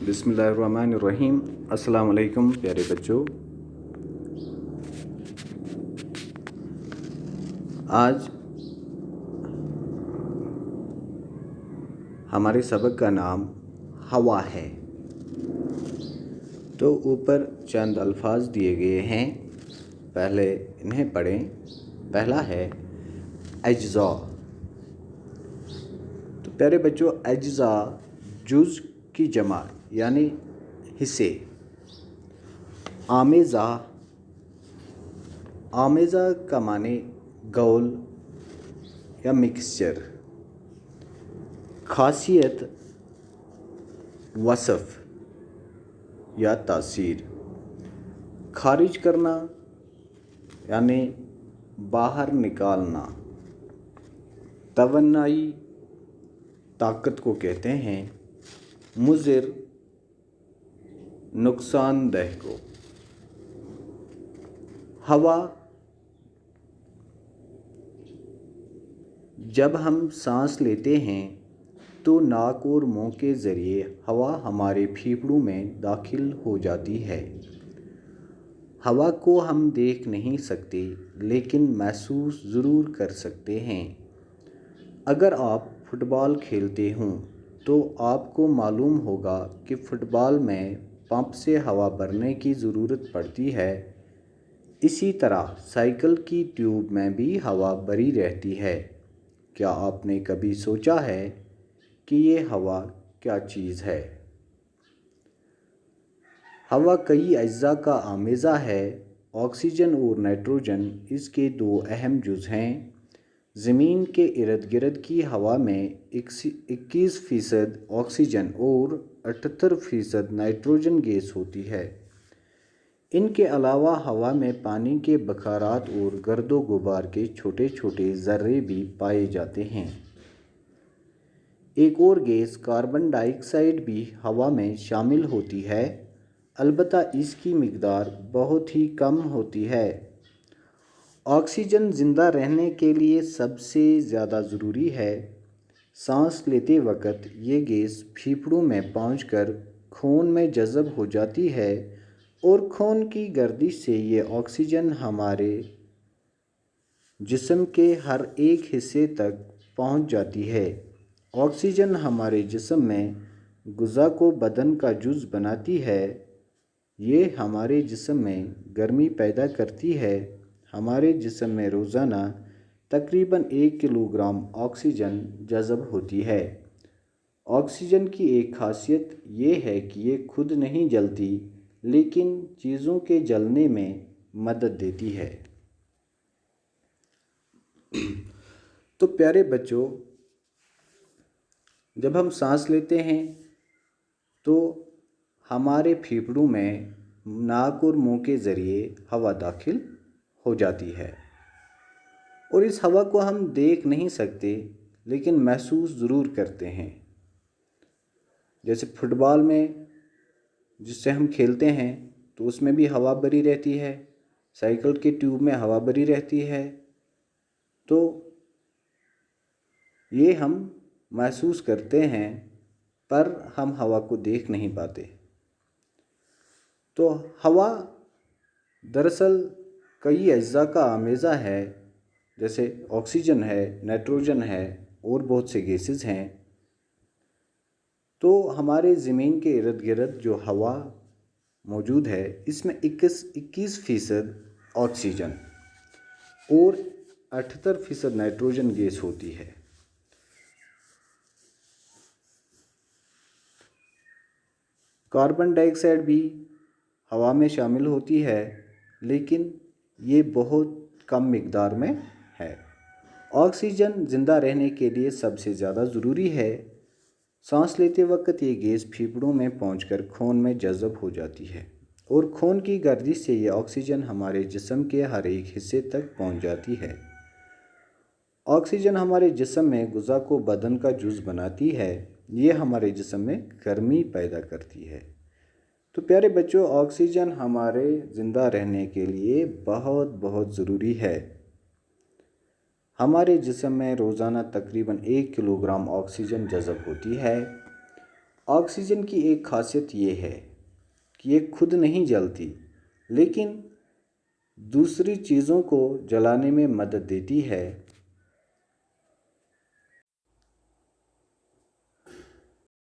बिस्मिल्लाहिर्रहमानिर्रहीम। अस्सलाम वालेकुम प्यारे बच्चों। आज हमारे सबक का नाम हवा है। तो ऊपर चंद अल्फाज दिए गए हैं, पहले इन्हें पढ़ें। पहला है अज्जा। तो प्यारे बच्चों, अज्जा जुज़ की जमा यानी हिस्से। आमेज़ा, आमेज़ा का माने गौल या मिक्सचर। खासियत, वसफ़ या तासीर। खारिज करना यानी बाहर निकालना। तवन्नाई ताकत को कहते हैं, मुज़िर नुकसानदेह को। हवा, जब हम सांस लेते हैं तो नाक और मुंह के ज़रिए हवा हमारे फेफड़ों में दाखिल हो जाती है। हवा को हम देख नहीं सकते लेकिन महसूस ज़रूर कर सकते हैं। अगर आप फुटबॉल खेलते हों तो आपको मालूम होगा कि फ़ुटबॉल में पंप से हवा भरने की ज़रूरत पड़ती है। इसी तरह साइकिल की ट्यूब में भी हवा भरी रहती है। क्या आपने कभी सोचा है कि ये हवा क्या चीज़ है? हवा कई अज्जा का आमेज़ा है। ऑक्सीजन और नाइट्रोजन इसके दो अहम जुज़ हैं। ज़मीन के इर्द गिर्द की हवा में 21% ऑक्सीजन और 78% नाइट्रोजन गैस होती है। इनके अलावा हवा में पानी के बखारात और गर्दो गुबार के छोटे छोटे ज़र्रे भी पाए जाते हैं। एक और गैस कार्बन डाइऑक्साइड भी हवा में शामिल होती है, अलबत्ता इसकी मिक़दार बहुत ही कम होती है। ऑक्सीजन ज़िंदा रहने के लिए सबसे ज़्यादा ज़रूरी है। सांस लेते वक्त ये गैस फेफड़ों में पहुंचकर खून में जज़ब हो जाती है और खून की गर्दिश से ये ऑक्सीजन हमारे जिस्म के हर एक हिस्से तक पहुंच जाती है। ऑक्सीजन हमारे जिस्म में ग़िज़ा को बदन का जुज़ बनाती है। ये हमारे जिस्म में गर्मी पैदा करती है। हमारे जिस्म में रोज़ाना तकरीबन 1 किलोग्राम ऑक्सीजन जज़ब होती है। ऑक्सीजन की एक खासियत ये है कि ये खुद नहीं जलती लेकिन चीज़ों के जलने में मदद देती है। तो प्यारे बच्चों, जब हम सांस लेते हैं तो हमारे फेफड़ों में नाक और मुंह के ज़रिए हवा दाखिल हो जाती है और इस हवा को हम देख नहीं सकते लेकिन महसूस ज़रूर करते हैं। जैसे फुटबॉल में जिससे हम खेलते हैं तो उसमें भी हवा भरी रहती है, साइकिल के ट्यूब में हवा भरी रहती है, तो ये हम महसूस करते हैं पर हम हवा को देख नहीं पाते। तो हवा दरअसल कई अज्जा का आमेज़ा है, जैसे ऑक्सीजन है, नाइट्रोजन है और बहुत से गैसेस हैं। तो हमारे ज़मीन के इर्द गिर्द जो हवा मौजूद है इसमें 21% ऑक्सीजन और 78% नाइट्रोजन गैस होती है। कार्बन डाइऑक्साइड भी हवा में शामिल होती है लेकिन ये बहुत कम मिक़दार में है। ऑक्सीजन ज़िंदा रहने के लिए सबसे ज़्यादा ज़रूरी है। सांस लेते वक्त ये गैस फेफड़ों में पहुंचकर खून में जज़ब हो जाती है और खून की गर्दिश से ये ऑक्सीजन हमारे जिस्म के हर एक हिस्से तक पहुंच जाती है। ऑक्सीजन हमारे जिस्म में ग़िज़ा को बदन का जुज़ बनाती है। ये हमारे जिस्म में गर्मी पैदा करती है। तो प्यारे बच्चों, ऑक्सीजन हमारे ज़िंदा रहने के लिए बहुत बहुत ज़रूरी है। हमारे जिस्म में रोज़ाना तकरीबन 1 किलोग्राम ऑक्सीजन जज़ब होती है। آکسیجن کی ایک خاصیت یہ ہے کہ یہ خود نہیں جلتی لیکن دوسری چیزوں کو جلانے میں مدد دیتی ہے